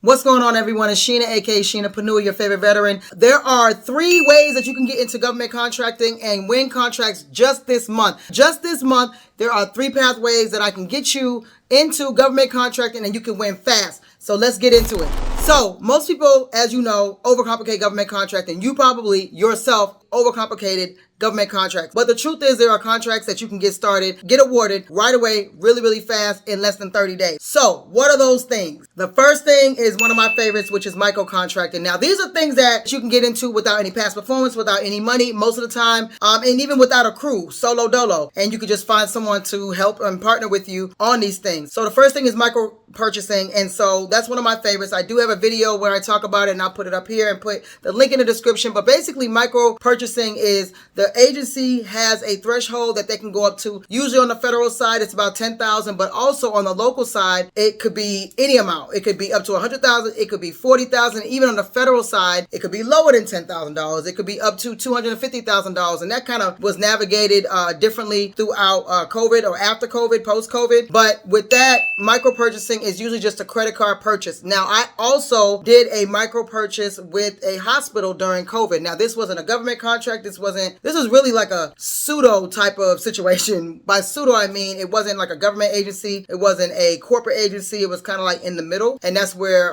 What's going on, everyone? It's Sheena, aka Sheenapreneur, your favorite veteran. There are 3 ways that you can get into government contracting and win contracts just this month. Just this month, there are 3 pathways that I can get you into government contracting and you can win fast. So let's get into it. So most people, as you know, overcomplicate government contracting. You probably yourself overcomplicated government contracts. But the truth is there are contracts that you can get started, get awarded right away, really fast in less than 30 days. So what are those things? The first thing is one of my favorites, which is micro contracting. Now, these are things that you can get into without any past performance, without any money, most of the time, and even without a crew, solo dolo. And you could just find someone to help and partner with you on these things. So the first thing is micro purchasing, and so that's one of my favorites. I do have a video where I talk about it, and I'll put it up here and put the link in the description. But basically, micro purchasing is the agency has a threshold that they can go up to. Usually on the federal side, it's about $10,000, but also on the local side, it could be any amount. It could be up to $100,000, it could be $40,000. Even on the federal side, it could be lower than $10,000. It could be up to $250,000, and that kind of was navigated differently throughout COVID or after COVID, post-COVID. But with that, micro purchasing is usually just a credit card purchase. Now, I also did a micro purchase with a hospital during COVID. Now, this wasn't a government contract. This was really like a pseudo type of situation. By pseudo, I mean it wasn't like a government agency. It wasn't a corporate agency. It was kind of like in the middle. And that's where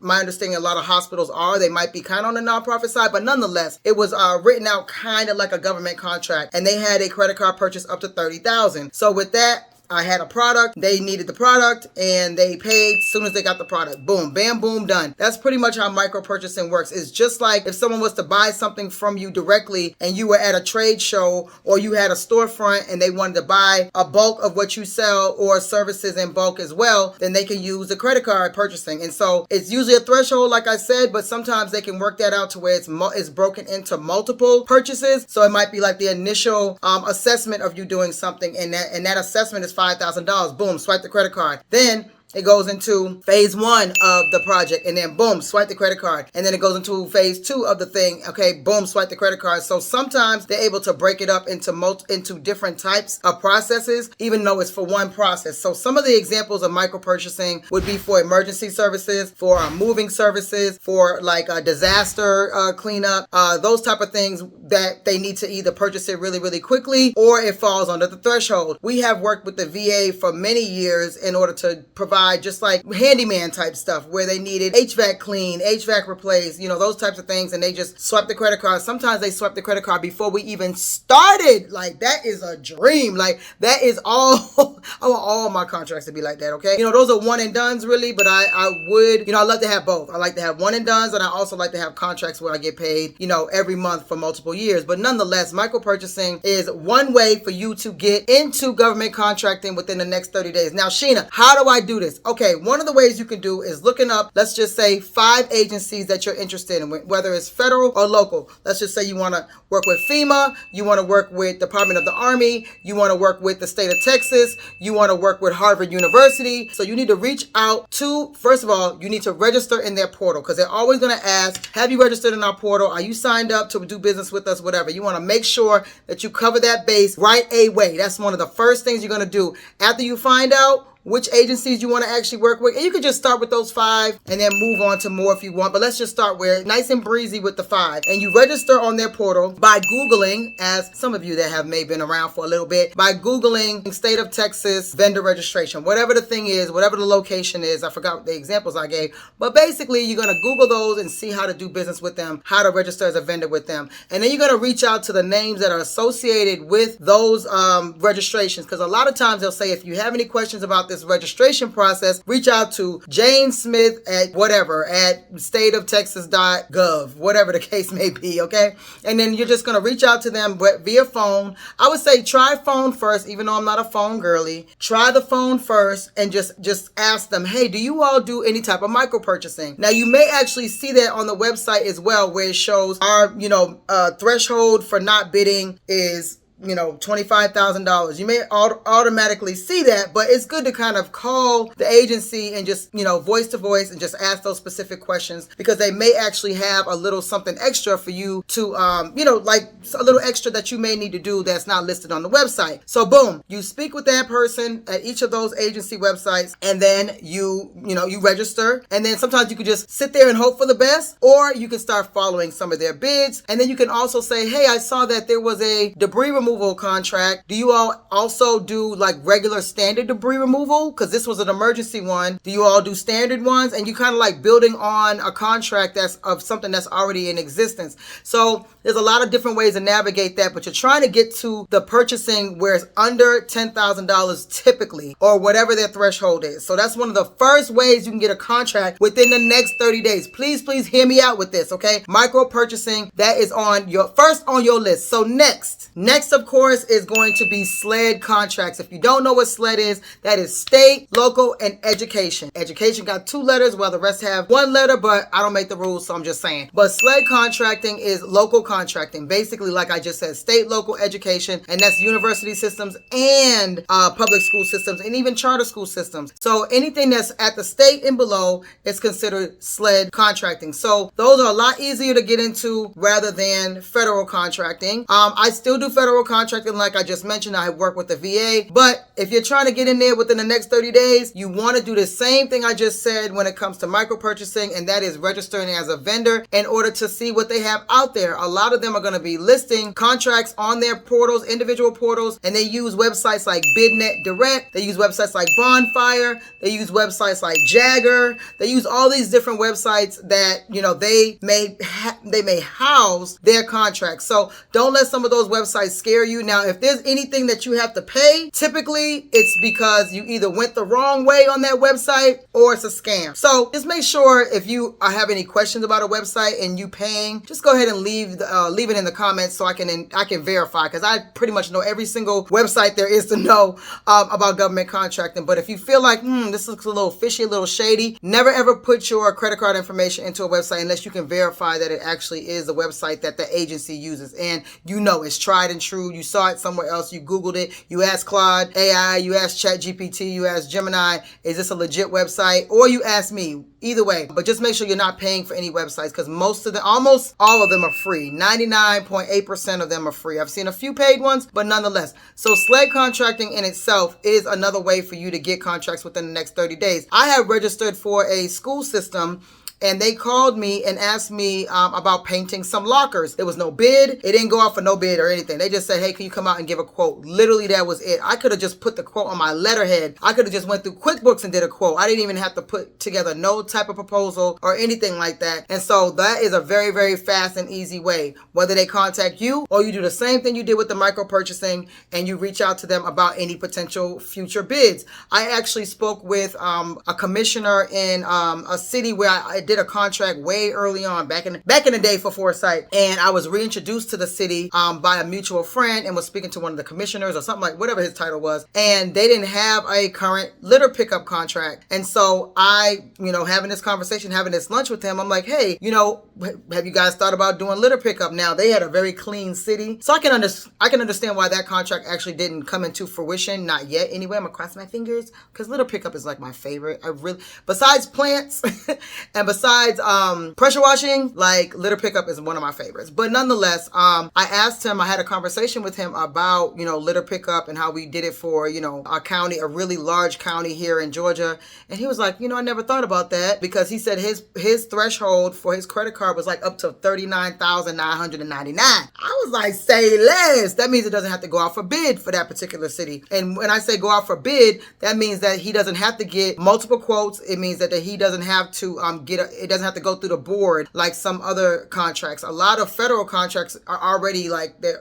my understanding a lot of hospitals are. They might be kind of on the nonprofit side, but nonetheless, it was written out kind of like a government contract. And they had a credit card purchase up to $30,000. So with that, I had a product, they needed the product, and they paid as soon as they got the product. Boom, bam, boom, done. That's pretty much how micro purchasing works. It's just like if someone was to buy something from you directly and you were at a trade show or you had a storefront and they wanted to buy a bulk of what you sell or services in bulk as well, then they can use the credit card purchasing. And so it's usually a threshold, like I said, but sometimes they can work that out to where it's broken into multiple purchases. So it might be like the initial assessment of you doing something, and that assessment is $5,000. Boom, swipe the credit card. Then it goes into phase 1 of the project, and then boom, swipe the credit card. And then it goes into phase 2 of the thing. Okay, boom, swipe the credit card. So sometimes they're able to break it up into different types of processes, even though it's for one process. So some of the examples of micro purchasing would be for emergency services, for moving services, for like a disaster cleanup, those type of things that they need to either purchase it really quickly or it falls under the threshold. We have worked with the VA for many years in order to provide just like handyman type stuff where they needed HVAC clean, HVAC replaced, those types of things, and they just swipe the credit card. Sometimes they swipe the credit card before we even started. Like, that is a dream. Like, that is all, I want all my contracts to be like that, okay? Those are one and dones really, but I would, I love to have both. I like to have one and dones, and I also like to have contracts where I get paid, every month for multiple years. But nonetheless, micro purchasing is one way for you to get into government contracting within the next 30 days. Now, Sheena, how do I do this? Okay, one of the ways you can do is looking up, let's just say 5 agencies that you're interested in, whether it's federal or local. Let's just say you want to work with FEMA, you want to work with Department of the Army, you want to work with the state of Texas, you want to work with Harvard University. So you need to reach out to, first of all, you need to register in their portal, because they're always going to ask, have you registered in our portal? Are you signed up to do business with us? Whatever. You want to make sure that you cover that base right away. That's one of the first things you're going to do. After you find out which agencies you want to actually work with, and you can just start with those 5 and then move on to more if you want, but let's just start where nice and breezy with the 5. And you register on their portal by Googling, as some of you that have maybe been around for a little bit, by Googling state of Texas vendor registration, whatever the thing is, whatever the location is. I forgot the examples I gave, but basically you're going to Google those and see how to do business with them, how to register as a vendor with them. And then you're going to reach out to the names that are associated with those registrations, because a lot of times they'll say, if you have any questions about this registration process, reach out to Jane Smith at whatever, at stateoftexas.gov, whatever the case may be, okay? And then you're just going to reach out to them via phone. I would say try phone first, even though I'm not a phone girly. Try the phone first and just ask them, hey, do you all do any type of micro purchasing? Now, you may actually see that on the website as well, where it shows our, threshold for not bidding is $25,000. You may automatically see that, but it's good to kind of call the agency and just, voice to voice and just ask those specific questions, because they may actually have a little something extra for you to, like a little extra that you may need to do that's not listed on the website. So boom, you speak with that person at each of those agency websites, and then you register, and then sometimes you could just sit there and hope for the best, or you can start following some of their bids. And then you can also say, hey, I saw that there was a debris removal contract. Do you all also do like regular standard debris removal? Because this was an emergency one. Do you all do standard ones? And you kind of like building on a contract that's of something that's already in existence. So there's a lot of different ways to navigate that, but you're trying to get to the purchasing where it's under $10,000 typically, or whatever their threshold is. So that's one of the first ways you can get a contract within the next 30 days. Please hear me out with this, okay? Micro purchasing, that is on your first on your list. So next of course is going to be SLED contracts. If you don't know what SLED is, that is state, local, and education. Education got 2 letters while the rest have 1 letter, but I don't make the rules, so I'm just saying. But SLED contracting is local contracting. Basically, like I just said, state, local, education, and that's university systems and public school systems and even charter school systems. So anything that's at the state and below is considered SLED contracting. So those are a lot easier to get into rather than federal contracting. I still do federal contracting, like I just mentioned. I work with the VA, but if you're trying to get in there within the next 30 days, you want to do the same thing I just said when it comes to micro purchasing, and that is registering as a vendor in order to see what they have out there. A lot of them are going to be listing contracts on their portals, individual portals, and they use websites like BidNet Direct. They use websites like Bonfire. They use websites like Jagger. They use all these different websites that, they may house their contracts. So don't let some of those websites scare you. Now, if there's anything that you have to pay, typically it's because you either went the wrong way on that website or it's a scam. So just make sure if you have any questions about a website and you paying, just go ahead and leave it in the comments so I can verify, because I pretty much know every single website there is to know about government contracting. But if you feel like this looks a little fishy, a little shady, never ever put your credit card information into a website unless you can verify that it actually is the website that the agency uses, and it's tried and true. You saw it somewhere else, you Googled it, you asked Claude AI, you asked ChatGPT, you asked Gemini, is this a legit website? Or you ask me. Either way, but just make sure you're not paying for any websites, because almost all of them are free. 99.8% of them are free. I've seen a few paid ones, but nonetheless. So SLED contracting in itself is another way for you to get contracts within the next 30 days. I have registered for a school system, and they called me and asked me about painting some lockers. There was no bid. It didn't go out for no bid or anything. They just said, hey, can you come out and give a quote? Literally, that was it. I could have just put the quote on my letterhead. I could have just went through QuickBooks and did a quote. I didn't even have to put together no type of proposal or anything like that. And so that is a very, very fast and easy way. Whether they contact you or you do the same thing you did with the micro purchasing and you reach out to them about any potential future bids. I actually spoke with a commissioner in a city where I did a contract way early on, back in the day for Foresight, and I was reintroduced to the city by a mutual friend, and was speaking to one of the commissioners or something, like whatever his title was, and they didn't have a current litter pickup contract. And so I, having this conversation, having this lunch with him, I'm like, hey, have you guys thought about doing litter pickup? Now, they had a very clean city, so I can understand why that contract actually didn't come into fruition, not yet anyway. I'm gonna cross my fingers, because litter pickup is like my favorite. Besides plants and besides pressure washing, like litter pickup is one of my favorites. But nonetheless, I asked him, I had a conversation with him about, litter pickup and how we did it for, a county, a really large county here in Georgia. And he was like, I never thought about that, because he said his threshold for his credit card was like up to $39,999. I was like, say less. That means it doesn't have to go out for bid for that particular city. And when I say go out for bid, that means that he doesn't have to get multiple quotes. It means that he doesn't have to it doesn't have to go through the board like some other contracts. A lot of federal contracts are already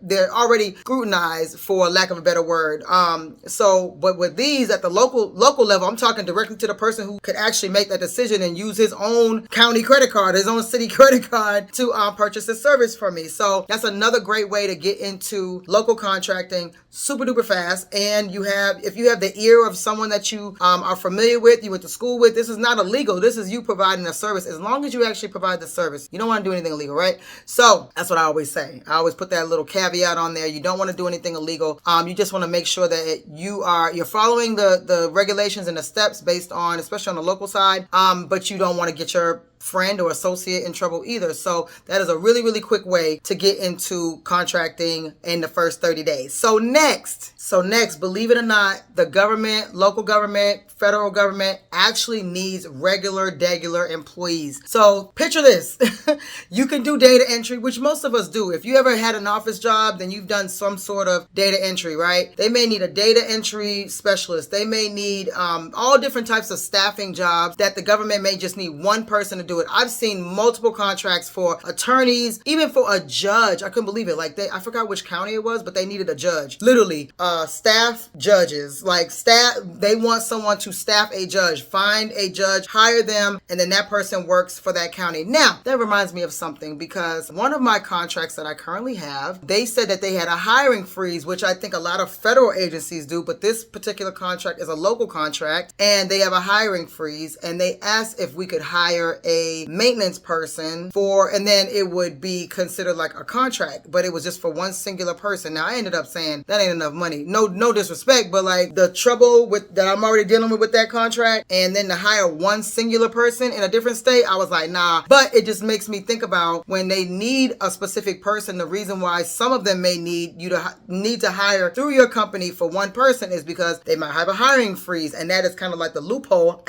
they're already scrutinized, for lack of a better word. But with these at the local level, I'm talking directly to the person who could actually make that decision and use his own county credit card, his own city credit card to purchase a service from me. So that's another great way to get into local contracting, super duper fast. And if you have the ear of someone that you are familiar with, you went to school with, this is not illegal. This is you providing a service service as long as you actually provide the service. You don't want to do anything illegal, right? So that's what I always say. I always put that little caveat on there. You don't want to do anything illegal. You just want to make sure that you're following the regulations and the steps based on, especially on the local side. But you don't want to get your friend or associate in trouble either. So that is a really, really quick way to get into contracting in the first 30 days. So next, believe it or not, the government, local government, federal government actually needs regular employees. So picture this. You can do data entry, which most of us do. If you ever had an office job, then you've done some sort of data entry, right? They may need a data entry specialist. They may need all different types of staffing jobs that the government may just need one person to do it. I've seen multiple contracts for attorneys, even for a judge. I couldn't believe it. Like I forgot which county it was, but they needed a judge. Literally, staff judges, like they want someone to staff a judge, find a judge, hire them, and then that person works for that county. Now, that reminds me of something, because one of my contracts that I currently have, they said that they had a hiring freeze, which I think a lot of federal agencies do, but this particular contract is a local contract, and they have a hiring freeze, and they asked if we could hire a maintenance person and then it would be considered like a contract, but it was just for one singular person. Now, I ended up saying that ain't enough money. No disrespect, but like the trouble that I'm already dealing with that contract, and then to hire one singular person in a different state, I was like, nah. But it just makes me think about when they need a specific person, the reason why some of them may need to hire through your company for one person is because they might have a hiring freeze, and that is kind of like the loophole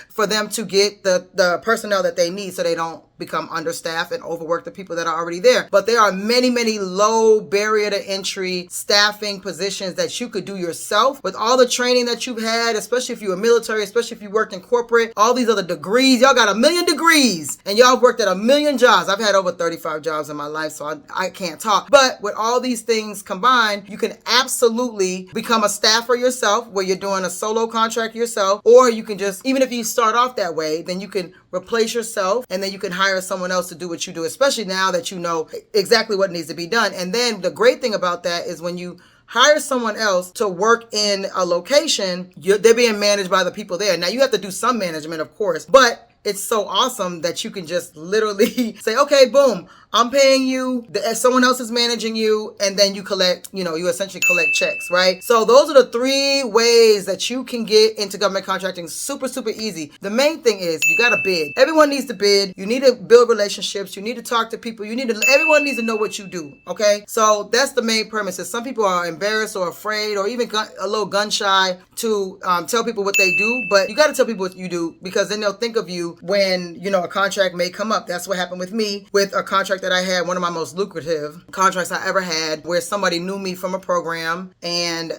for them to get the personnel that they need so they don't become understaffed and overwork the people that are already there. But there are many, many low barrier to entry staffing positions that you could do yourself with all the training that you've had, especially if you were military, especially if you worked in corporate, all these other degrees. Y'all got 1 million degrees and y'all have worked at 1 million jobs. I've had over 35 jobs in my life, so I can't talk. But with all these things combined, you can absolutely become a staffer yourself, where you're doing a solo contract yourself, or you can just, even if you start off that way, then you can replace yourself, and then you can hire someone else to do what you do, especially now that you know exactly what needs to be done. And then the great thing about that is when you hire someone else to work in a location, they're being managed by the people there. Now, you have to do some management, of course, but it's so awesome that you can just literally say, okay, boom, I'm paying you, someone else is managing you, and then you collect, you essentially collect checks, right? So those are the 3 ways that you can get into government contracting. Super, super easy. The main thing is you got to bid. Everyone needs to bid. You need to build relationships. You need to talk to people. Everyone needs to know what you do, okay? So that's the main premise. Is some people are embarrassed or afraid or even a little gun shy to tell people what they do, but you got to tell people what you do, because then they'll think of you when, a contract may come up. That's what happened with me with a contract that I had, one of my most lucrative contracts I ever had, where somebody knew me from a program, and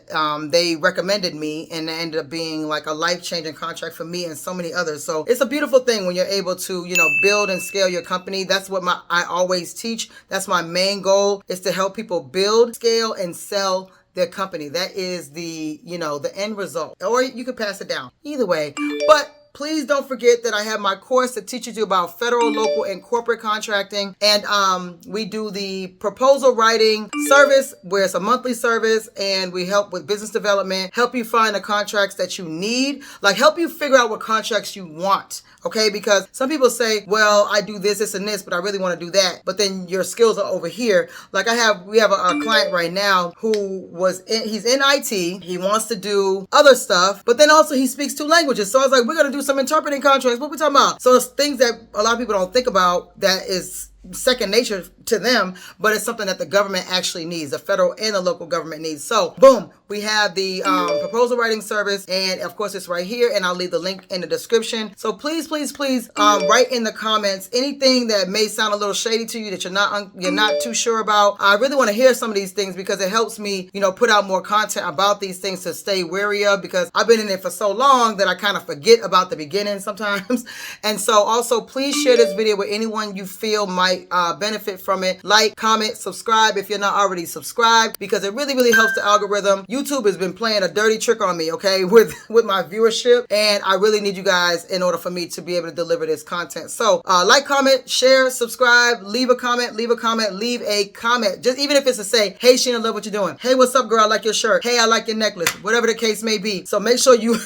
they recommended me, and it ended up being like a life-changing contract for me and so many others. So it's a beautiful thing when you're able to, build and scale your company. That's what I always teach. That's my main goal, is to help people build, scale, and sell their company. That is the end result. Or you could pass it down. Either way. But please don't forget that I have my course that teaches you about federal, local, and corporate contracting. And we do the proposal writing service, where it's a monthly service, and we help with business development, help you find the contracts that you need, like help you figure out what contracts you want. Okay, because some people say, well, I do this, and this, but I really want to do that. But then your skills are over here. Like we have a client right now who he's in IT. He wants to do other stuff, but then also he speaks 2 languages. So I was like, we're going to do some interpreting contracts. What we talking about? So it's things that a lot of people don't think about that is second nature to them, but it's something that the government actually needs, the federal and the local government needs. So boom, we have the proposal writing service, and of course it's right here, and I'll leave the link in the description. So please write in the comments anything that may sound a little shady to you, that you're not too sure about. I really want to hear some of these things, because it helps me put out more content about these things to stay wary of, because I've been in it for so long that I kind of forget about the beginning sometimes. And so also please share this video with anyone you feel might benefit from from it. Like, comment, subscribe if you're not already subscribed, because it really, really helps the algorithm. YouTube has been playing a dirty trick on me, okay, with my viewership, and I really need you guys in order for me to be able to deliver this content. So like, comment, share, subscribe, leave a comment, leave a comment, leave a comment. Just even if it's to say, hey Sheena, love what you're doing. Hey, what's up, girl? I like your shirt. Hey, I like your necklace. Whatever the case may be. So make sure you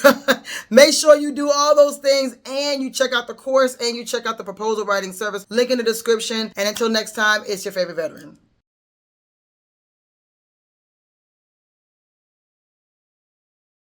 make sure you do all those things, and you check out the course, and you check out the proposal writing service. Link in the description. And until next time, it's your favorite veteran.